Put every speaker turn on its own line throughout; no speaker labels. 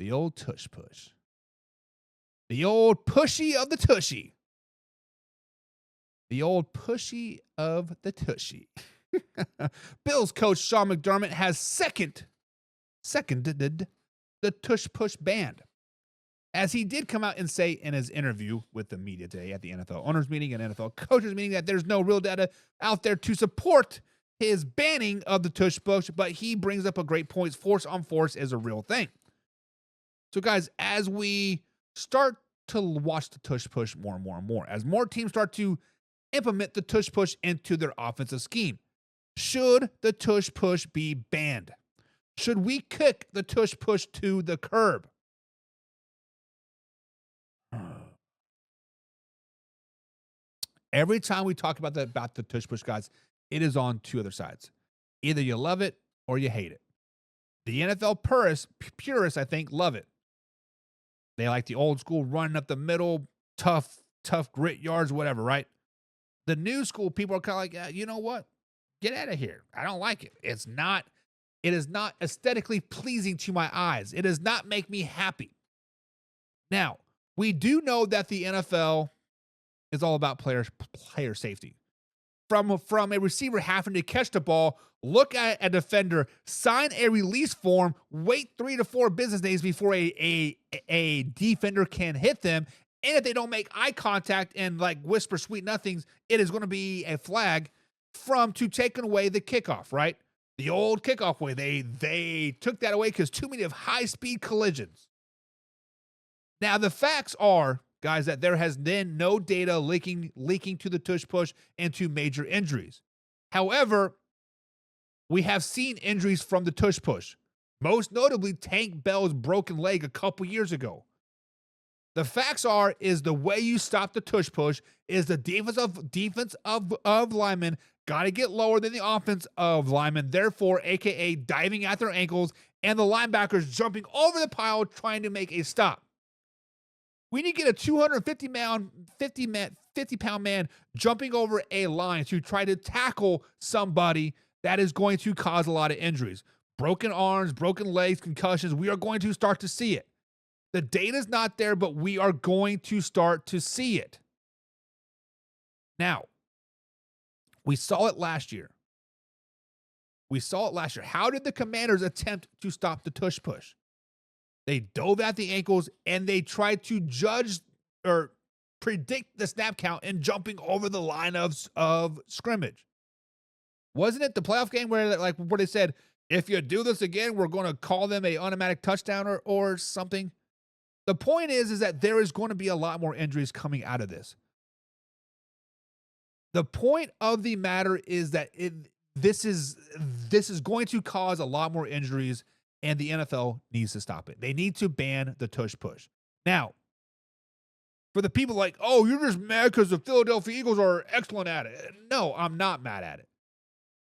The old tush push. The old pushy of the tushy. The old pushy of the tushy. Bills coach Sean McDermott has seconded the Tush Push Ban, as he did come out and say in his interview with the media today at the NFL owners meeting and NFL coaches meeting that there's no real data out there to support his banning of the Tush Push, but he brings up a great point. Force on force is a real thing. So guys, as we start to watch the Tush Push more and more and more, as more teams start to implement the Tush Push into their offensive scheme, should the Tush Push be banned? Should we kick the Tush Push to the curb? Every time we talk about the Tush Push, guys, it is on two other sides. Either you love it or you hate it. The NFL purists, I think, love it. They like the old school running up the middle, tough grit yards, whatever, right? The new school people are kind of like, yeah, you know what? Get out of here. I don't like it. It is not aesthetically pleasing to my eyes. It does not make me happy. Now, we do know that the NFL is all about player safety. From a receiver having to catch the ball, look at a defender, sign a release form, wait 3 to 4 business days before a defender can hit them, and if they don't make eye contact and like whisper sweet nothings, it is going to be a flag to taking away the kickoff, right? The old kickoff way. They took that away because too many of high-speed collisions. Now, the facts are, guys, that there has been no data leaking to the Tush Push and to major injuries. However, we have seen injuries from the Tush Push, most notably Tank Bell's broken leg a couple years ago. The facts is the way you stop the Tush Push is the defense of linemen got to get lower than the offense of linemen, therefore, a.k.a. diving at their ankles, and the linebackers jumping over the pile trying to make a stop. We need to get a 250-pound man jumping over a line to try to tackle somebody that is going to cause a lot of injuries. Broken arms, broken legs, concussions, we are going to start to see it. The data's not there, but we are going to start to see it. Now, we saw it last year. How did the Commanders attempt to stop the Tush Push? They dove at the ankles and they tried to judge or predict the snap count and jumping over the line of scrimmage. Wasn't it the playoff game where they said, if you do this again, we're going to call them an automatic touchdown or something? The point is that there is going to be a lot more injuries coming out of this. The point of the matter is that this is going to cause a lot more injuries, and the NFL needs to stop it. They need to ban the Tush Push. Now, for the people like, oh, you're just mad because the Philadelphia Eagles are excellent at it. No, I'm not mad at it.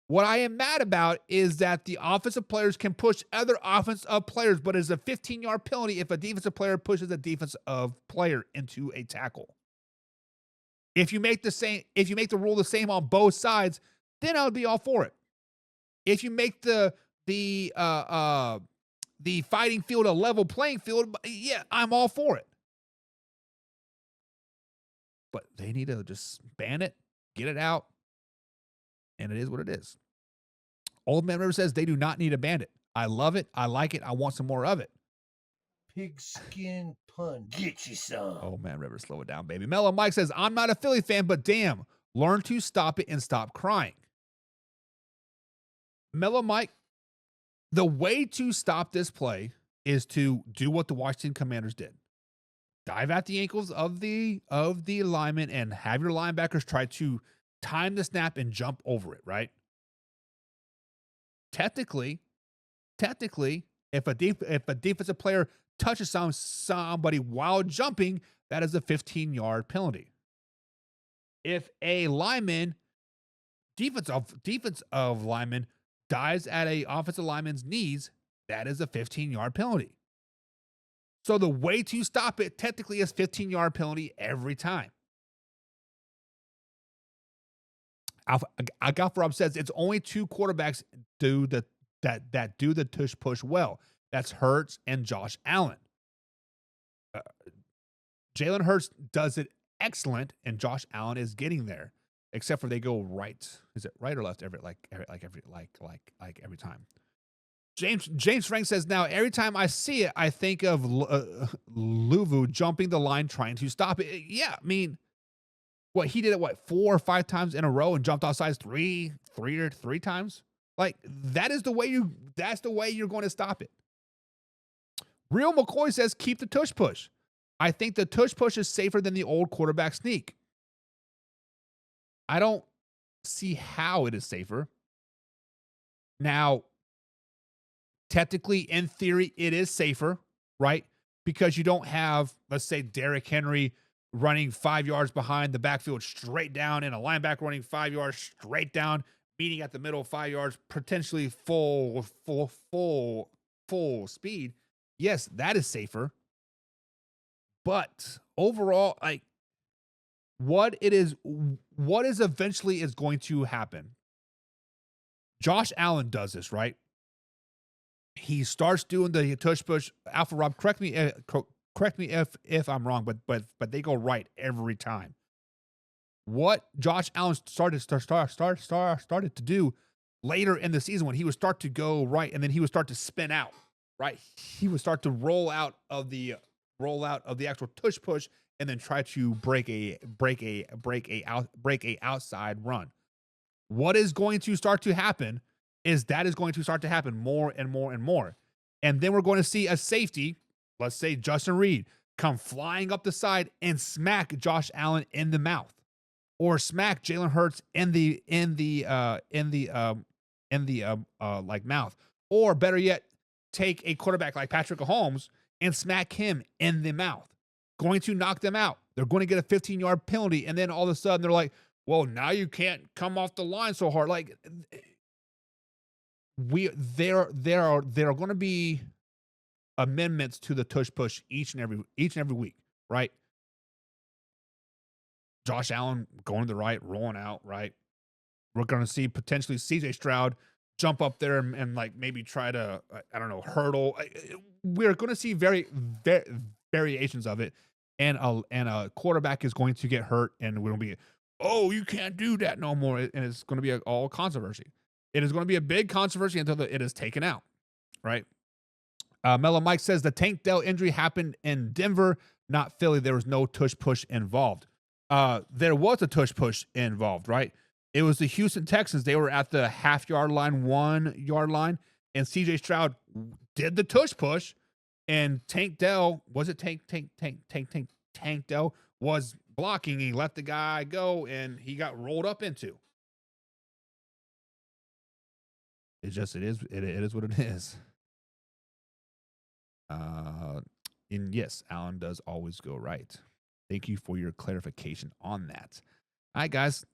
What I am mad about is that the offensive players can push other offensive players, but it's a 15-yard penalty if a defensive player pushes a defensive player into a tackle. If you make the rule the same on both sides, then I would be all for it. If you make the fighting field a level playing field, yeah, I'm all for it. But they need to just ban it, get it out, and it is what it is. Old Man River says they do not need to ban it. I love it. I like it. I want some more of it.
Pigskin pun. Get you some.
Old Man River, slow it down, baby. Mellow Mike says, I'm not a Philly fan, but damn, learn to stop it and stop crying. Mellow Mike, the way to stop this play is to do what the Washington Commanders did. Dive at the ankles of the lineman and have your linebackers try to time the snap and jump over it, right? Technically, if a defensive player touches somebody while jumping, that is a 15-yard penalty. If a defensive lineman dives at a offensive lineman's knees, that is a 15-yard penalty. So the way to stop it technically is 15-yard penalty every time. Alpha Rob says it's only 2 quarterbacks that do the Tush Push well. That's Hurts and Josh Allen. Jalen Hurts does it excellent, and Josh Allen is getting there. Except for they go right. Is it right or left? Every time. James Frank says, now every time I see it, I think of Luvu jumping the line trying to stop it. Yeah, I mean, what he did it 4 or 5 times in a row and jumped offsides three times. Like that's the way you're going to stop it. Real McCoy says keep the tush push. I think the tush push is safer than the old quarterback sneak. I don't see how it is safer. Now, technically, in theory, it is safer, right? Because you don't have, let's say, Derrick Henry running 5 yards behind the backfield straight down and a linebacker running 5 yards straight down, meeting at the middle 5 yards, potentially full speed. Yes, that is safer. But overall, like what is eventually is going to happen. Josh Allen does this, right? He starts doing the tush push. Alpha Rob, correct me if I'm wrong, but they go right every time. What Josh Allen started to do later in the season when he would start to go right and then he would start to spin out, right? He would start to roll out of the actual tush push and then try to break a outside run. What is going to start to happen is that is going to start to happen more and more and more. And then we're going to see a safety, let's say Justin Reed, come flying up the side and smack Josh Allen in the mouth, or smack Jalen Hurts in the like mouth, or better yet, take a quarterback like Patrick Mahomes and smack him in the mouth. Going to knock them out. They're going to get a 15-yard penalty, and then all of a sudden they're like, well, now you can't come off the line so hard. Like there are going to be amendments to the tush push each and every week, right? Josh Allen going to the right, rolling out, right? We're going to see potentially CJ Stroud jump up there and like maybe try to, I don't know, hurdle. We're going to see variations of it. And a quarterback is going to get hurt and we're going to be, oh, you can't do that no more. And it's going to be all controversy. It is going to be a big controversy until it is taken out, right? Mellow Mike says the Tank Dell injury happened in Denver, not Philly. There was no tush push involved. There was a tush push involved, right? It was the Houston Texans. They were at the half-yard line, 1 yard line, and CJ Stroud did the tush push, and Tank Dell, was it Tank Dell was blocking. He let the guy go, and he got rolled up into. It is what it is. And yes, Allen does always go right. Thank you for your clarification on that. All right, guys.